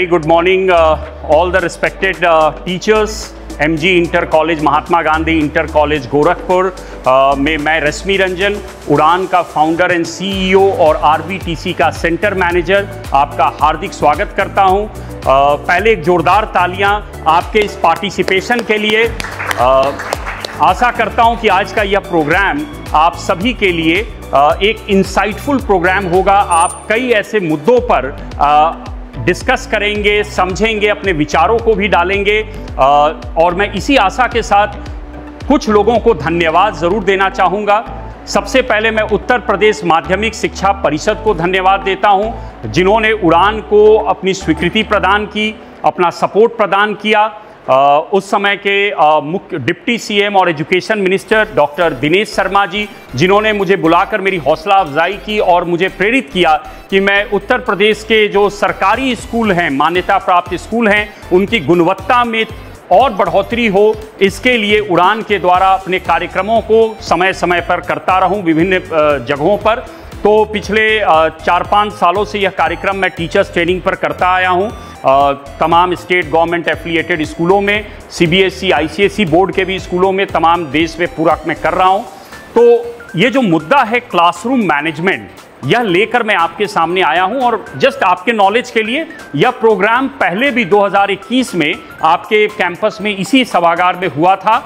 good morning, all the respected teachers, MG inter college Mahatma Gandhi inter college Gorakhpur में मैं रश्मि रंजन, उड़ान का फाउंडर एंड CEO और RBTC का सेंटर मैनेजर आपका हार्दिक स्वागत करता हूं। पहले एक जोरदार तालियां आपके इस पार्टिसिपेशन के लिए। आशा करता हूं कि आज का यह प्रोग्राम आप सभी के लिए एक इंसाइटफुल प्रोग्राम होगा। आप कई ऐसे मुद्दों पर डिस्कस करेंगे, समझेंगे, अपने विचारों को भी डालेंगे और मैं इसी आशा के साथ कुछ लोगों को धन्यवाद ज़रूर देना चाहूँगा। सबसे पहले मैं उत्तर प्रदेश माध्यमिक शिक्षा परिषद को धन्यवाद देता हूँ, जिन्होंने उड़ान को अपनी स्वीकृति प्रदान की, अपना सपोर्ट प्रदान किया। उस समय के मुख्य डिप्टी CM और education minister doctor Dinesh Sharma ji, जिन्होंने मुझे बुलाकर मेरी हौसला अफजाई की और मुझे प्रेरित किया कि मैं उत्तर प्रदेश के जो सरकारी स्कूल हैं, मान्यता प्राप्त स्कूल हैं, उनकी गुणवत्ता में और बढ़ोतरी हो, इसके लिए उड़ान के द्वारा अपने कार्यक्रमों को समय समय पर करता रहूं विभिन्न जगहों पर। तो पिछले 4-5 सालों से यह कार्यक्रम मैं टीचर्स ट्रेनिंग पर करता आया हूं, तमाम स्टेट गवर्नमेंट एफिलिएटेड स्कूलों में, CBSE ICSE बोर्ड के भी स्कूलों में, तमाम देश में पूरा मैं कर रहा हूं। तो ये जो मुद्दा है क्लासरूम मैनेजमेंट, यह लेकर मैं आपके सामने आया हूं। और जस्ट आपके नॉलेज के लिए, यह प्रोग्राम पहले भी 2021 में आपके कैंपस में इसी सभागार में हुआ था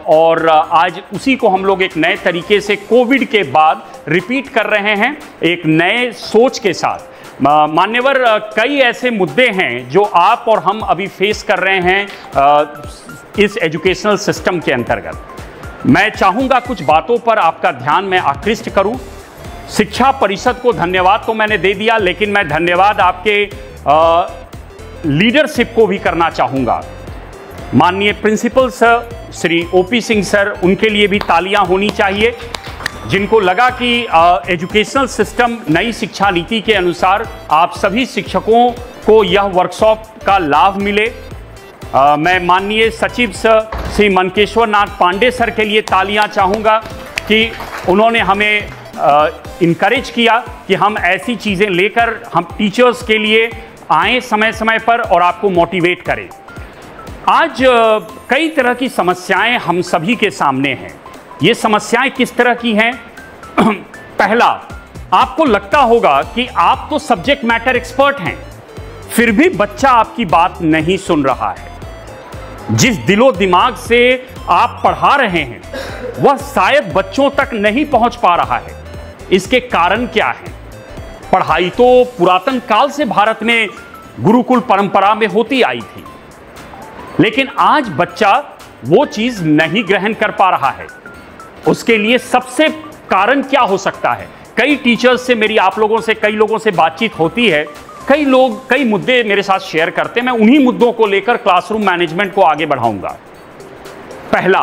और आज उसी को हम लोग एक नए तरीके से कोविड के बाद रिपीट कर रहे हैं, एक नए सोच के साथ। मान्यवर, कई ऐसे मुद्दे हैं जो आप और हम अभी फेस कर रहे हैं इस एजुकेशनल सिस्टम के अंतर्गत। मैं चाहूँगा कुछ बातों पर आपका ध्यान मैं आकृष्ट करूँ। शिक्षा परिषद को धन्यवाद तो मैंने दे दिया, लेकिन मैं धन्यवाद आपके लीडरशिप को भी करना चाहूँगा। माननीय principal sir Shri OP Singh sir, उनके लिए भी तालियां होनी चाहिए, जिनको लगा कि एजुकेशनल सिस्टम नई शिक्षा नीति के अनुसार आप सभी शिक्षकों को यह वर्कशॉप का लाभ मिले। मैं माननीय सचिव सर श्री मनकेश्वर नाथ पांडे सर के लिए तालियां चाहूँगा कि उन्होंने हमें इनकरेज किया कि हम ऐसी चीज़ें लेकर हम टीचर्स के लिए आएँ समय समय पर और आपको मोटिवेट करें। आज कई तरह की समस्याएं हम सभी के सामने हैं। ये समस्याएं किस तरह की हैं? पहला, आपको लगता होगा कि आप तो सब्जेक्ट मैटर एक्सपर्ट हैं, फिर भी बच्चा आपकी बात नहीं सुन रहा है। जिस दिलो दिमाग से आप पढ़ा रहे हैं वह शायद बच्चों तक नहीं पहुंच पा रहा है। इसके कारण क्या है? पढ़ाई तो पुरातन काल से भारत में गुरुकुल परंपरा में होती आई थी, लेकिन आज बच्चा वो चीज नहीं ग्रहण कर पा रहा है। उसके लिए सबसे कारण क्या हो सकता है? कई टीचर्स से मेरी आप लोगों से, कई लोगों से बातचीत होती है, कई लोग कई मुद्दे मेरे साथ शेयर करते हैं। मैं उन्हीं मुद्दों को लेकर क्लासरूम मैनेजमेंट को आगे बढ़ाऊंगा, पहला।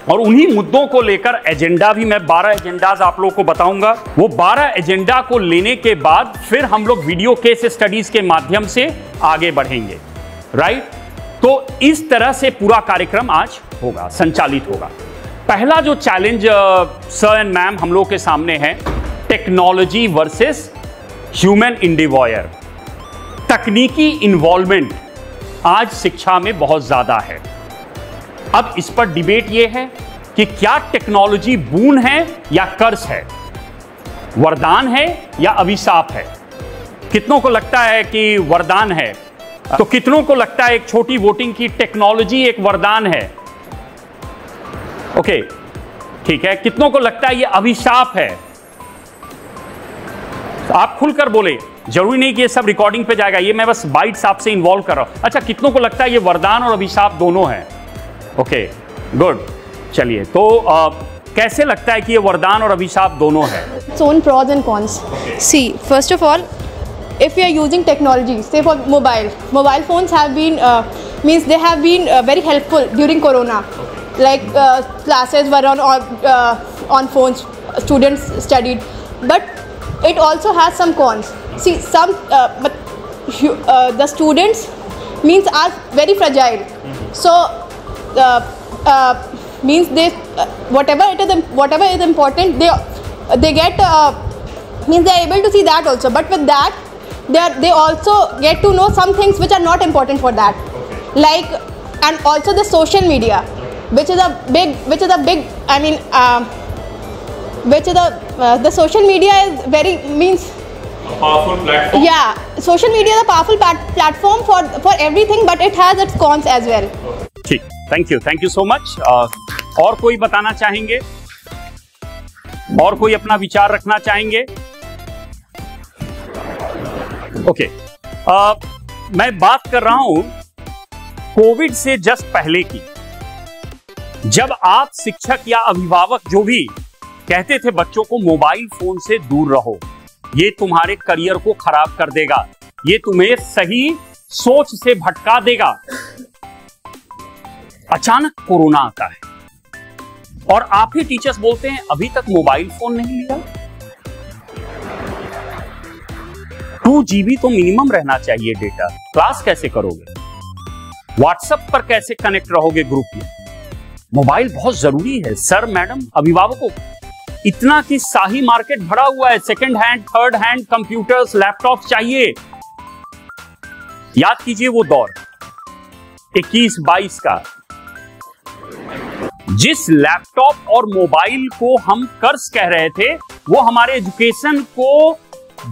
और उन्हीं मुद्दों को लेकर एजेंडा भी मैं 12 एजेंडाज आप लोगों को बताऊंगा। वो 12 एजेंडा को लेने के बाद फिर हम लोग वीडियो केस स्टडीज के माध्यम से आगे बढ़ेंगे, राइट? तो इस तरह से पूरा कार्यक्रम आज होगा, संचालित होगा। पहला जो चैलेंज सर एंड मैम हम लोग के सामने है, टेक्नोलॉजी वर्सेस ह्यूमन इंडिवॉयर। तकनीकी इन्वॉल्वमेंट आज शिक्षा में बहुत ज्यादा है। अब इस पर डिबेट यह है कि क्या टेक्नोलॉजी बून है या कर्स है, वरदान है या अभिशाप है? कितनों को लगता है कि वरदान है? तो कितनों को लगता है एक छोटी वोटिंग की टेक्नोलॉजी एक वरदान है? ओके, ठीक है। कितनों को लगता है ये अभिशाप है? आप खुलकर बोले, जरूरी नहीं कि ये सब रिकॉर्डिंग पे जाएगा, ये मैं बस बाइट्स आपसे इन्वॉल्व कर रहा हूं। अच्छा, कितनों को लगता है ये वरदान और अभिशाप दोनों है? Okay, good. चलिए, तो कैसे लगता है कि ये वरदान और अभिशाप दोनों है? Its own pros and cons. See, first of all, if we are using technology, say for mobile phones have been they have been very helpful during Corona. Like classes were on phones, students studied, but it also has some cons. See, but the students are very fragile. So means they whatever is important, they get they are able to see that also. But with that, they also get to know some things which are not important for that, like, and also the social media, which is a big I mean, which is the social media is very means powerful platform. Yeah, social media is a powerful platform for everything, but it has its cons as well. ठीक, thank you so much. और कोई बताना चाहेंगे? और कोई अपना विचार रखना चाहेंगे? ओके, मैं बात कर रहा हूं कोविड से जस्ट पहले की, जब आप शिक्षक या अभिभावक जो भी कहते थे बच्चों को मोबाइल फोन से दूर रहो, ये तुम्हारे करियर को खराब कर देगा, ये तुम्हें सही सोच से भटका देगा। अचानक कोरोना आता है और आप ही टीचर्स बोलते हैं अभी तक मोबाइल फोन नहीं लिया। 2 GB तो मिनिमम रहना चाहिए डेटा, क्लास कैसे करोगे? व्हाट्सएप पर कैसे कनेक्ट रहोगे ग्रुप में? मोबाइल बहुत जरूरी है सर, मैडम, अभिभावकों। इतना कि शाही मार्केट भरा हुआ है, second hand, third hand computers, laptop चाहिए। याद कीजिए वो दौर 21-22 का, जिस लैपटॉप और मोबाइल को हम कर्ज कह रहे थे, वो हमारे एजुकेशन को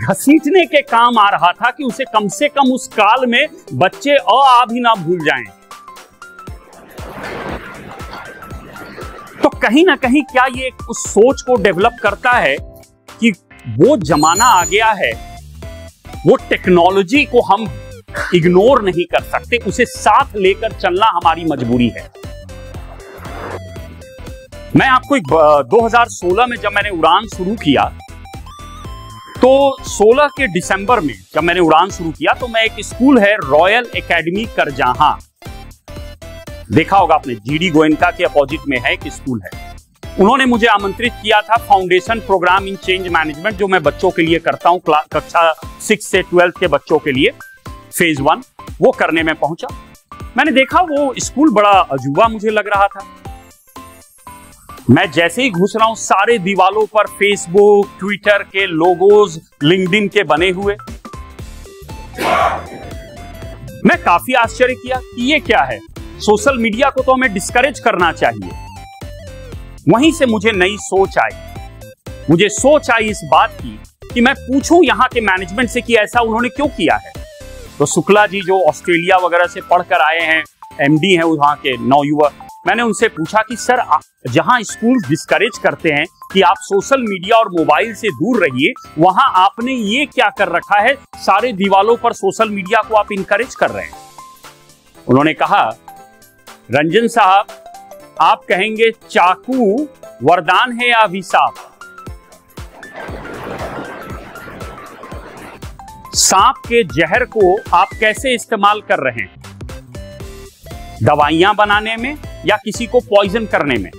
घसीटने के काम आ रहा था कि उसे कम से कम उस काल में बच्चे आ भी ना भूल जाएं। तो कहीं ना कहीं क्या ये उस सोच को डेवलप करता है कि वो जमाना आ गया है, वो टेक्नोलॉजी को हम इग्नोर नहीं कर सकते, उसे साथ लेकर चलना हमारी मजबूरी है। मैं आपको 2016 में जब मैंने उड़ान शुरू किया, तो 16 के दिसंबर में जब मैंने उड़ान शुरू किया, तो मैं एक स्कूल है रॉयल एकेडमी करजहां, देखा होगा आपने, जीडी गोयनका के अपोजिट में है एक स्कूल है। उन्होंने मुझे आमंत्रित किया था फाउंडेशन प्रोग्राम इन चेंज मैनेजमेंट, जो मैं बच्चों के लिए करता हूं, कक्षा 6 से 12 के बच्चों के लिए फेज 1, वो करने में पहुंचा। मैंने देखा वो स्कूल बड़ा अजूबा मुझे लग रहा था। मैं जैसे ही घुस रहा हूं, सारे दीवालों पर फेसबुक, ट्विटर के लोगोज, लिंक्डइन के बने हुए। मैं काफी आश्चर्य किया कि ये क्या है, सोशल मीडिया को तो हमें डिस्करेज करना चाहिए। वहीं से मुझे नई सोच आई। मुझे सोच आई इस बात की कि मैं पूछूं यहां के मैनेजमेंट से कि ऐसा उन्होंने क्यों किया है। तो शुक्ला जी जो ऑस्ट्रेलिया वगैरह से पढ़कर आए हैं, एमडी हैं वहां के नवयुवक, मैंने उनसे पूछा कि सर, जहां स्कूल डिस्करेज करते हैं कि आप सोशल मीडिया और मोबाइल से दूर रहिए, वहां आपने ये क्या कर रखा है, सारे दीवालों पर सोशल मीडिया को आप इनकरेज कर रहे हैं। उन्होंने कहा, रंजन साहब, आप कहेंगे चाकू वरदान है या अभिशाप? सांप के जहर को आप कैसे इस्तेमाल कर रहे हैं? दवाइयां बनाने में या किसी को पॉइजन करने में?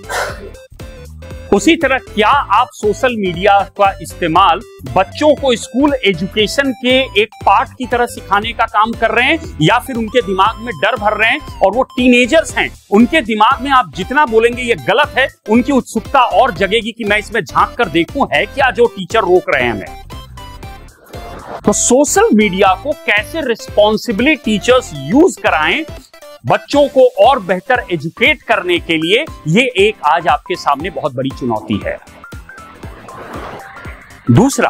उसी तरह क्या आप सोशल मीडिया का इस्तेमाल बच्चों को स्कूल एजुकेशन के एक पार्ट की तरह सिखाने का काम कर रहे हैं, या फिर उनके दिमाग में डर भर रहे हैं? और वो टीनेजर्स हैं, उनके दिमाग में आप जितना बोलेंगे ये गलत है, उनकी उत्सुकता और जगेगी कि मैं इसमें झांक कर देखूं है क्या जो टीचर रोक रहे हैं हमें। तो सोशल मीडिया को कैसे रिस्पॉन्सिबली टीचर्स यूज कराएं बच्चों को और बेहतर एजुकेट करने के लिए, ये एक आज आपके सामने बहुत बड़ी चुनौती है। दूसरा,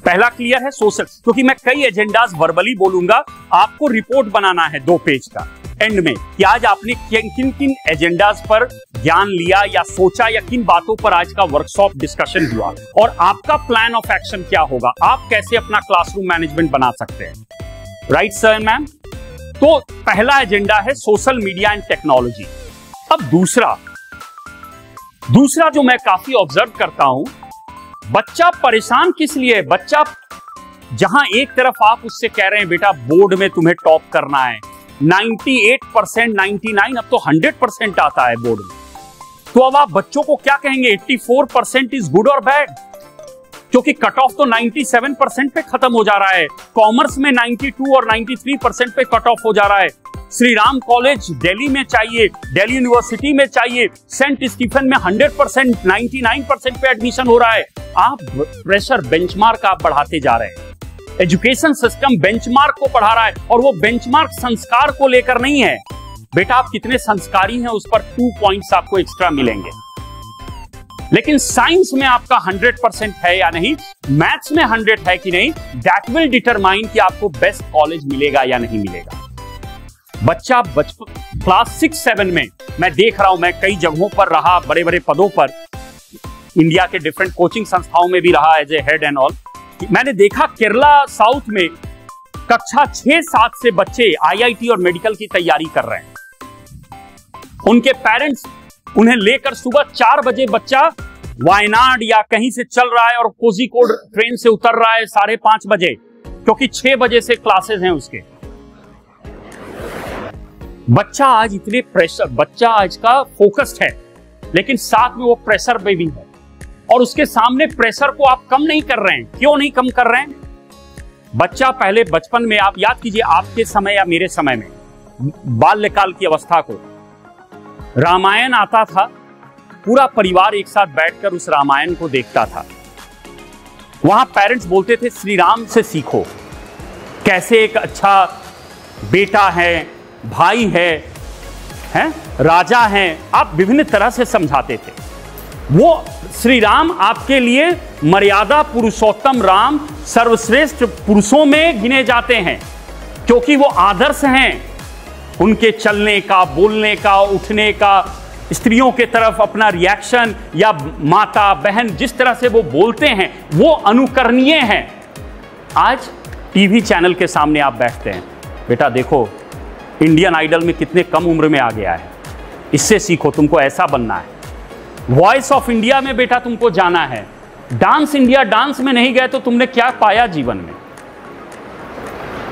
पहला क्लियर है सोशल, क्योंकि मैं कई एजेंडास वर्बली बोलूंगा, आपको रिपोर्ट बनाना है 2 पेज का एंड में कि आज आपने किन किन एजेंडास पर ज्ञान लिया या सोचा, या किन बातों पर आज का वर्कशॉप डिस्कशन हुआ, और आपका प्लान ऑफ एक्शन क्या होगा, आप कैसे अपना क्लासरूम मैनेजमेंट बना सकते हैं। Right sir ma'am? तो पहला एजेंडा है सोशल मीडिया एंड टेक्नोलॉजी। अब दूसरा जो मैं काफी ऑब्जर्व करता हूं, बच्चा परेशान किस लिए? बच्चा जहां एक तरफ आप उससे कह रहे हैं बेटा बोर्ड में तुम्हें टॉप करना है, 98%, 99, अब तो 100% आता है बोर्ड में, तो अब आप बच्चों को क्या कहेंगे? 84% इज गुड और बैड? क्योंकि कट ऑफ तो 97% पे खत्म हो जा रहा है। कॉमर्स में 92 और 93% पे कट ऑफ हो जा रहा है। श्री राम कॉलेज दिल्ली में चाहिए, दिल्ली यूनिवर्सिटी में चाहिए, सेंट स्टीफन में 100%, 99% पे एडमिशन हो रहा है। आप प्रेशर बेंचमार्क आप बढ़ाते जा रहे हैं। एजुकेशन सिस्टम बेंचमार्क को पढ़ा रहा है, और वो बेंचमार्क संस्कार को लेकर नहीं है। बेटा आप कितने संस्कारी हैं उस पर 2 पॉइंट्स आपको एक्स्ट्रा मिलेंगे। लेकिन साइंस में आपका 100% है या नहीं, मैथ्स में 100 है कि नहीं, दैट विल डिटरमाइन कि आपको बेस्ट कॉलेज मिलेगा या नहीं मिलेगा। बच्चा बचपन क्लास 6-7 में, मैं देख रहा हूं, मैं कई जगहों पर रहा, बड़े बड़े पदों पर, इंडिया के डिफरेंट कोचिंग संस्थाओं में भी रहा as a head and all. मैंने देखा केरला साउथ में कक्षा 6-7 से बच्चे IIT और मेडिकल की तैयारी कर रहे हैं। उनके पेरेंट्स उन्हें लेकर सुबह 4 बजे बच्चा वायनाड या कहीं से चल रहा है और कोझिकोड ट्रेन से उतर रहा है 5:30 बजे, क्योंकि 6 बजे से क्लासेस हैं उसके। बच्चा आज इतने प्रेशर, बच्चा आज का फोकस्ड है, लेकिन साथ में वो प्रेशर पे भी है, और उसके सामने प्रेशर को आप कम नहीं कर रहे हैं। क्यों नहीं कम कर रहे हैं? बच्चा पहले बचपन में, आप याद कीजिए आपके समय या मेरे समय में, बाल्यकाल की अवस्था को, रामायण आता था, पूरा परिवार एक साथ बैठकर उस रामायण को देखता था। वहां पेरेंट्स बोलते थे श्री राम से सीखो, कैसे एक अच्छा बेटा है, भाई है, राजा है, आप विभिन्न तरह से समझाते थे। वो श्री राम आपके लिए मर्यादा पुरुषोत्तम राम सर्वश्रेष्ठ पुरुषों में गिने जाते हैं, क्योंकि वो आदर्श हैं। उनके चलने का, बोलने का, उठने का, स्त्रियों के तरफ अपना रिएक्शन, या माता बहन जिस तरह से वो बोलते हैं, वो अनुकरणीय है। आज टीवी चैनल के सामने आप बैठते हैं, बेटा देखो इंडियन आइडल में कितने कम उम्र में आ गया है, इससे सीखो, तुमको ऐसा बनना है। वॉइस ऑफ इंडिया में बेटा तुमको जाना है। डांस इंडिया डांस में नहीं गए तो तुमने क्या पाया जीवन में?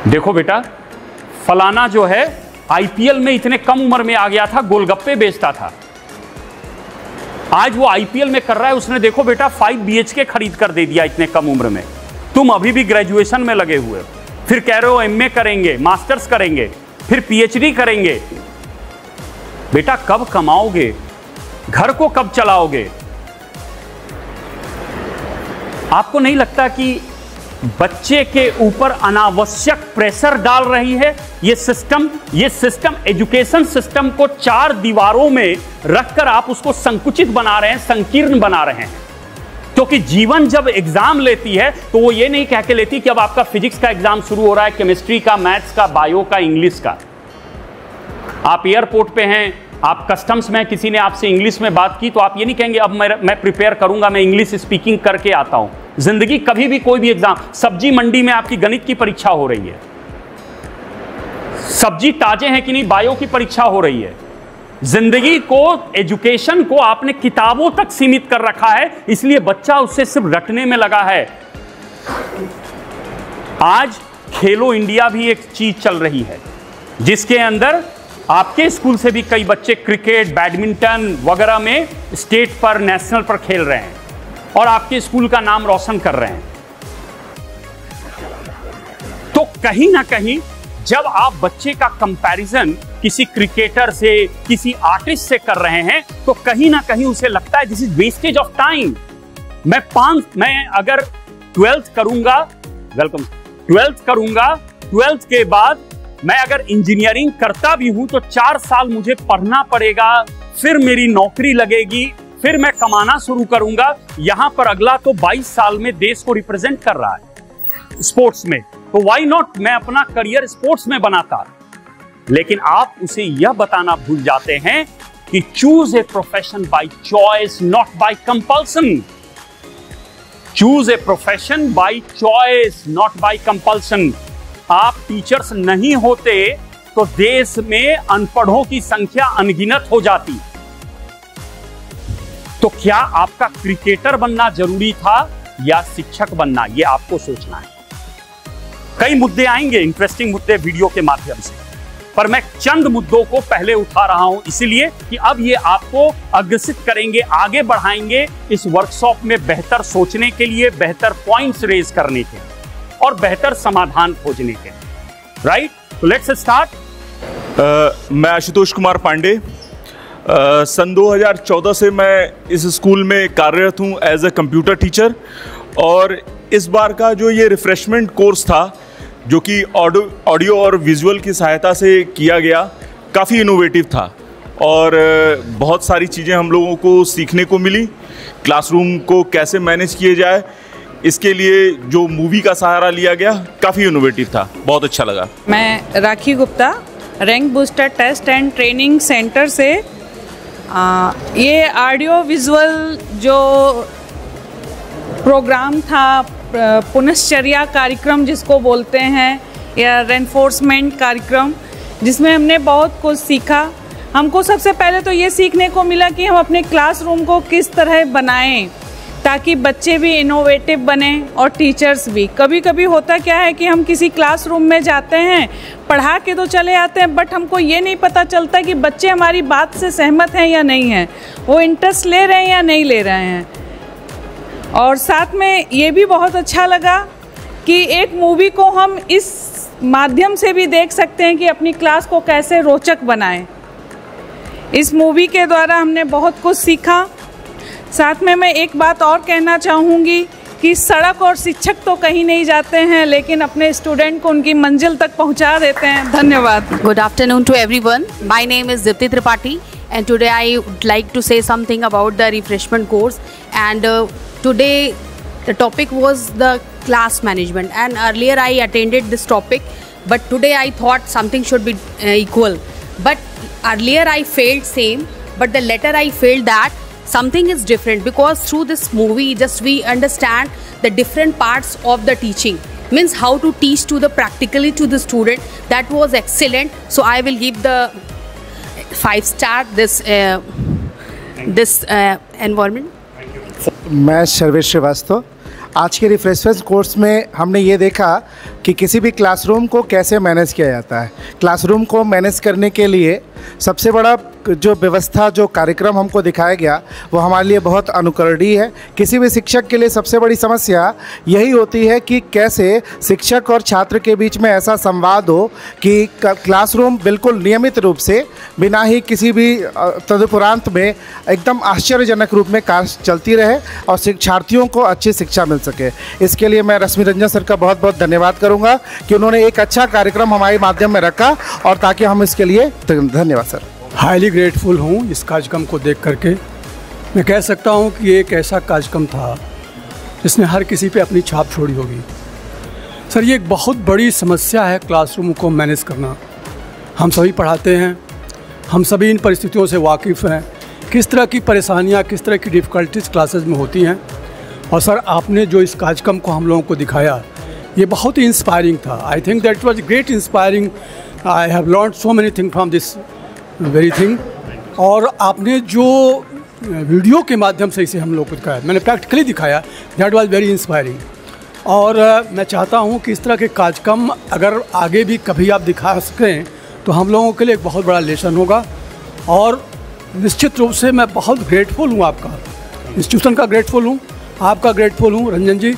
देखो बेटा, फलाना जो है IPL में इतने कम उम्र में आ गया था, गोलगप्पे बेचता था, आज वो IPL में कर रहा है। उसने देखो बेटा 5 BHK खरीद कर दे दिया इतने कम उम्र में। तुम अभी भी ग्रेजुएशन में लगे हुए हो, फिर कह रहे हो MA करेंगे, मास्टर्स करेंगे, फिर PhD करेंगे। बेटा कब कमाओगे? घर को कब चलाओगे? आपको नहीं लगता कि बच्चे के ऊपर अनावश्यक प्रेशर डाल रही है ये सिस्टम एजुकेशन सिस्टम को 4 दीवारों में रखकर आप उसको संकुचित बना रहे हैं, संकीर्ण बना रहे हैं। क्योंकि जीवन जब एग्जाम लेती है तो वो ये नहीं कह के लेती कि अब आपका फिजिक्स का एग्जाम शुरू हो रहा है, केमिस्ट्री का, मैथ्स का, बायो का, इंग्लिश का। आप एयरपोर्ट पे हैं, आप कस्टम्स में, किसी ने आपसे इंग्लिश में बात की तो आप ये नहीं कहेंगे अब मैं प्रिपेयर करूंगा, मैं इंग्लिश स्पीकिंग करके आता हूं। जिंदगी कभी भी कोई भी एग्जाम, सब्जी मंडी में आपकी गणित की परीक्षा हो रही है, सब्जी ताजे हैं कि नहीं, बायो की परीक्षा हो रही है। जिंदगी को, एजुकेशन को आपने किताबों तक सीमित कर रखा है, इसलिए बच्चा उससे सिर्फ रटने में लगा है। आज खेलो इंडिया भी एक चीज चल रही है जिसके अंदर आपके स्कूल से भी कई बच्चे क्रिकेट, बैडमिंटन वगैरह में स्टेट पर, नेशनल पर खेल रहे हैं और आपके स्कूल का नाम रोशन कर रहे हैं। तो कहीं ना कहीं जब आप बच्चे का कंपैरिजन किसी क्रिकेटर से, किसी आर्टिस्ट से कर रहे हैं, तो कहीं ना कहीं उसे लगता है this is wastage of time. मैं अगर 12th करूंगा, वेलकम, 12th करूंगा, 12th के बाद मैं अगर इंजीनियरिंग करता भी हूं तो 4 साल मुझे पढ़ना पड़ेगा, फिर मेरी नौकरी लगेगी, फिर मैं कमाना शुरू करूंगा। यहां पर अगला तो 22 साल में देश को रिप्रेजेंट कर रहा है स्पोर्ट्स में, तो व्हाई नॉट मैं अपना करियर स्पोर्ट्स में बनाता। लेकिन आप उसे यह बताना भूल जाते हैं कि choose a profession by choice, not by compulsion. Choose a profession by choice, not by compulsion. आप टीचर्स नहीं होते तो देश में अनपढ़ों की संख्या अनगिनत हो जाती। तो क्या आपका क्रिकेटर बनना जरूरी था या शिक्षक बनना, यह आपको सोचना है। कई मुद्दे आएंगे, इंटरेस्टिंग मुद्दे वीडियो के माध्यम से, पर मैं चंद मुद्दों को पहले उठा रहा हूं इसलिए कि अब ये आपको अग्रसित करेंगे, आगे बढ़ाएंगे इस वर्कशॉप में बेहतर सोचने के लिए, बेहतर पॉइंट्स रेज करने के लिए और बेहतर समाधान खोजने के लिए। राइट, तो लेट्स स्टार्ट। मैं आशुतोष कुमार पांडे, सन 2014 से मैं इस स्कूल में कार्यरत हूं एज ए कंप्यूटर टीचर, और इस बार का जो ये रिफ्रेशमेंट कोर्स था, जो कि ऑडियो और विजुअल की सहायता से किया गया, काफ़ी इनोवेटिव था और बहुत सारी चीज़ें हम लोगों को सीखने को मिली। क्लासरूम को कैसे मैनेज किए जाए, इसके लिए जो मूवी का सहारा लिया गया, काफ़ी इनोवेटिव था, बहुत अच्छा लगा। मैं Rakhi Gupta, rank booster test and training centre से ये ऑडियो विजुअल जो प्रोग्राम था, पुनश्चर्या कार्यक्रम जिसको बोलते हैं, या रेनफोर्समेंट कार्यक्रम, जिसमें हमने बहुत कुछ सीखा। हमको सबसे पहले तो ये सीखने को मिला कि हम अपने क्लासरूम को किस तरह बनाएं ताकि बच्चे भी इनोवेटिव बने और टीचर्स भी। कभी कभी होता क्या है कि हम किसी क्लासरूम में जाते हैं, पढ़ा के तो चले आते हैं, बट हमको ये नहीं पता चलता कि बच्चे हमारी बात से सहमत हैं या नहीं हैं, वो इंटरेस्ट ले रहे हैं या नहीं ले रहे हैं। और साथ में ये भी बहुत अच्छा लगा कि एक मूवी को हम इस माध्यम से भी देख सकते हैं कि अपनी क्लास को कैसे रोचक बनाएं। इस मूवी के द्वारा हमने बहुत कुछ सीखा। साथ में मैं एक बात और कहना चाहूँगी कि सड़क और शिक्षक तो कहीं नहीं जाते हैं, लेकिन अपने स्टूडेंट को उनकी मंजिल तक पहुँचा देते हैं। धन्यवाद। Good afternoon to everyone. My name is Dipti Tripathi and today I would like to say something about the refreshment course. And today the topic was the class management, and earlier I attended this topic, but today I thought something should be equal. But earlier I felt same, but the later I felt that something is different, because through this movie just we understand the different parts of the teaching, means how to teach to the practically to the student. That was excellent, so I will give the 5 star this environment. मैं सर्वेश श्रीवास्तव। आज के refreshment course में हमने ये देखा कि किसी भी क्लासरूम को कैसे मैनेज किया जाता है। क्लासरूम को मैनेज करने के लिए सबसे बड़ा जो व्यवस्था, जो कार्यक्रम हमको दिखाया गया, वो हमारे लिए बहुत अनुकरणीय है। किसी भी शिक्षक के लिए सबसे बड़ी समस्या यही होती है कि कैसे शिक्षक और छात्र के बीच में ऐसा संवाद हो कि क्लासरूम बिल्कुल नियमित रूप से, बिना ही किसी भी तदुपरांत में, एकदम आश्चर्यजनक रूप में कार्य चलती रहे और शिक्षार्थियों को अच्छी शिक्षा मिल सके। इसके लिए मैं रश्मि रंजन सर का बहुत बहुत धन्यवाद करूँगा कि उन्होंने एक अच्छा कार्यक्रम हमारे माध्यम में रखा, और ताकि हम इसके लिए धन्यवाद सर। हाईली ग्रेटफुल हूँ इस कार्यक्रम को देख करके। मैं कह सकता हूँ कि ये एक ऐसा कार्यक्रम था जिसने हर किसी पे अपनी छाप छोड़ी होगी। सर, ये एक बहुत बड़ी समस्या है क्लासरूम को मैनेज करना। हम सभी पढ़ाते हैं, हम सभी इन परिस्थितियों से वाकिफ़ हैं, किस तरह की परेशानियाँ, किस तरह की डिफ़िकल्टीज क्लासेस में होती हैं। और सर, आपने जो इस कार्यक्रम को हम लोगों को दिखाया, ये बहुत ही इंस्पायरिंग था। I think that was great inspiring. I have learn so many thing from this very thing. और आपने जो वीडियो के माध्यम से इसे हम लोग को दिखाया, मैंने प्रैक्टिकली दिखाया, दैट वाज वेरी इंस्पायरिंग। और मैं चाहता हूँ कि इस तरह के कार्यक्रम अगर आगे भी कभी आप दिखा सकें तो हम लोगों के लिए एक बहुत बड़ा लेसन होगा। और निश्चित रूप से मैं बहुत ग्रेटफुल हूँ, आपका इंस्टीट्यूशन का ग्रेटफुल हूँ, आपका ग्रेटफुल हूँ रंजन जी।